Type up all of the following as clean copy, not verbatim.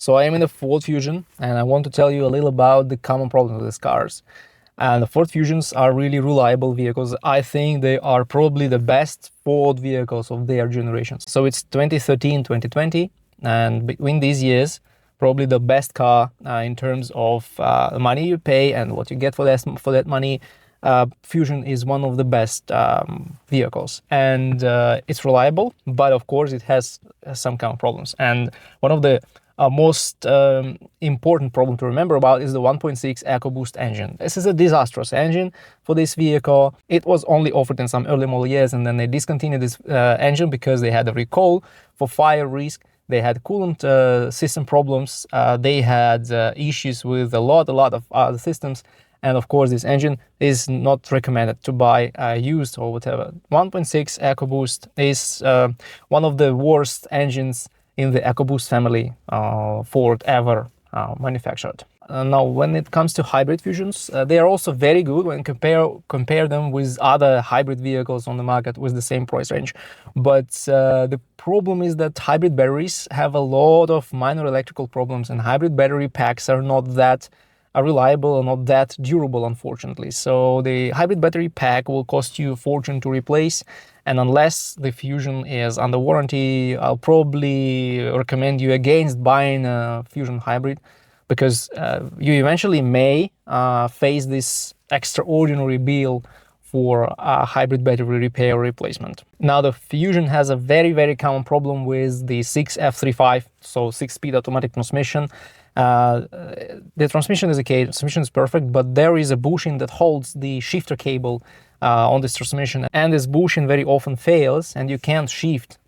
So I am in the Ford Fusion, and I want to tell you a little about the common problems with these cars. And the Ford Fusions are really reliable vehicles. I think they are probably the best Ford vehicles of their generation. So it's 2013, 2020, and between these years, probably the best car in terms of the money you pay and what you get for that money. Fusion is one of the best vehicles, and it's reliable, but of course it has some common problems. And one of the most important problem to remember about is the 1.6 EcoBoost engine. This is a disastrous engine for this vehicle. It was only offered in some early model years, and then they discontinued this engine because they had a recall for fire risk. They had coolant system problems. They had issues with a lot of other systems. And of course, this engine is not recommended to buy used or whatever. 1.6 EcoBoost is one of the worst engines in the EcoBoost family Ford ever manufactured. Now, when it comes to hybrid Fusions, they are also very good when compare them with other hybrid vehicles on the market with the same price range. But the problem is that hybrid batteries have a lot of minor electrical problems, and hybrid battery packs are not that reliable or not that durable, unfortunately. So the hybrid battery pack will cost you a fortune to replace, and unless the Fusion is under warranty, I'll probably recommend you against buying a Fusion hybrid, because you eventually may face this extraordinary bill for a hybrid battery repair or replacement. Now, the Fusion has a very common problem with the 6F35, so 6-speed automatic transmission. The transmission is okay, transmission is perfect, but there is a bushing that holds the shifter cable on this transmission, and this bushing very often fails and you can't shift.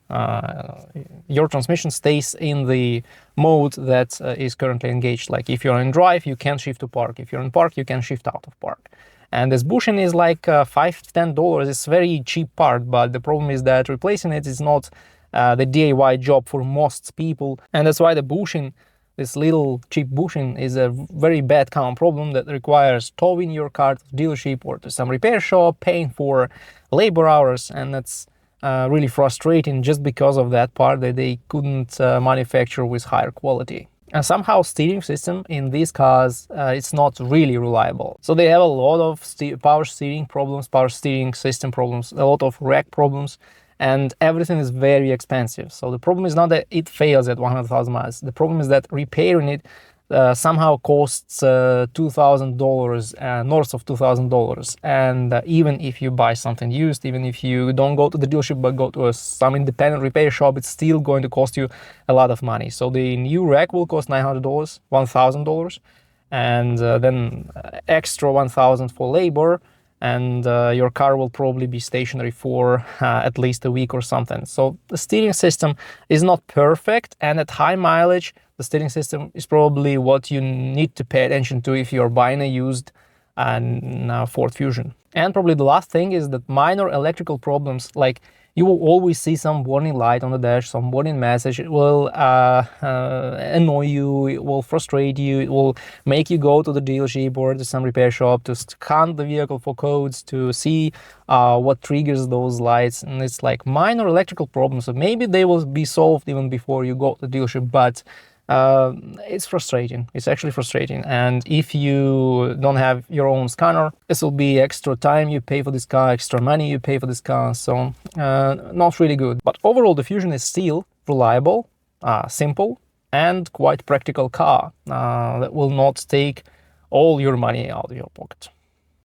Your transmission stays in the mode that is currently engaged. Like if you're in drive, you can't shift to park. If you're in park, you can shift out of park. And this bushing is like $5–10. It's a very cheap part, but the problem is that replacing it is not the DIY job for most people. And that's why the bushing, this little cheap bushing, is a very bad common problem that requires towing your car to the dealership or to some repair shop, paying for labor hours, and that's really frustrating just because of that part that they couldn't manufacture with higher quality. And somehow steering system in these cars, it's not really reliable. So they have a lot of power steering problems, power steering system problems, a lot of rack problems, and everything is very expensive. So the problem is not that it fails at 100,000 miles. The problem is that repairing it somehow costs $2,000, north of $2,000. And even if you buy something used, even if you don't go to the dealership but go to some independent repair shop, it's still going to cost you a lot of money. So the new rack will cost $900, $1,000, and then extra $1,000 for labor, and your car will probably be stationary for at least a week or something. So the steering system is not perfect, and at high mileage, the steering system is probably what you need to pay attention to if you're buying a used Ford Fusion. And probably the last thing is that minor electrical problems, like you will always see some warning light on the dash, some warning message. It will annoy you, it will frustrate you, it will make you go to the dealership or to some repair shop to scan the vehicle for codes to see what triggers those lights. And it's like minor electrical problems, so maybe they will be solved even before you go to the dealership, but it's frustrating. It's actually frustrating. And if you don't have your own scanner, this will be extra time you pay for this car, extra money you pay for this car, so not really good. But overall, the Fusion is still reliable, simple, and quite practical car that will not take all your money out of your pocket.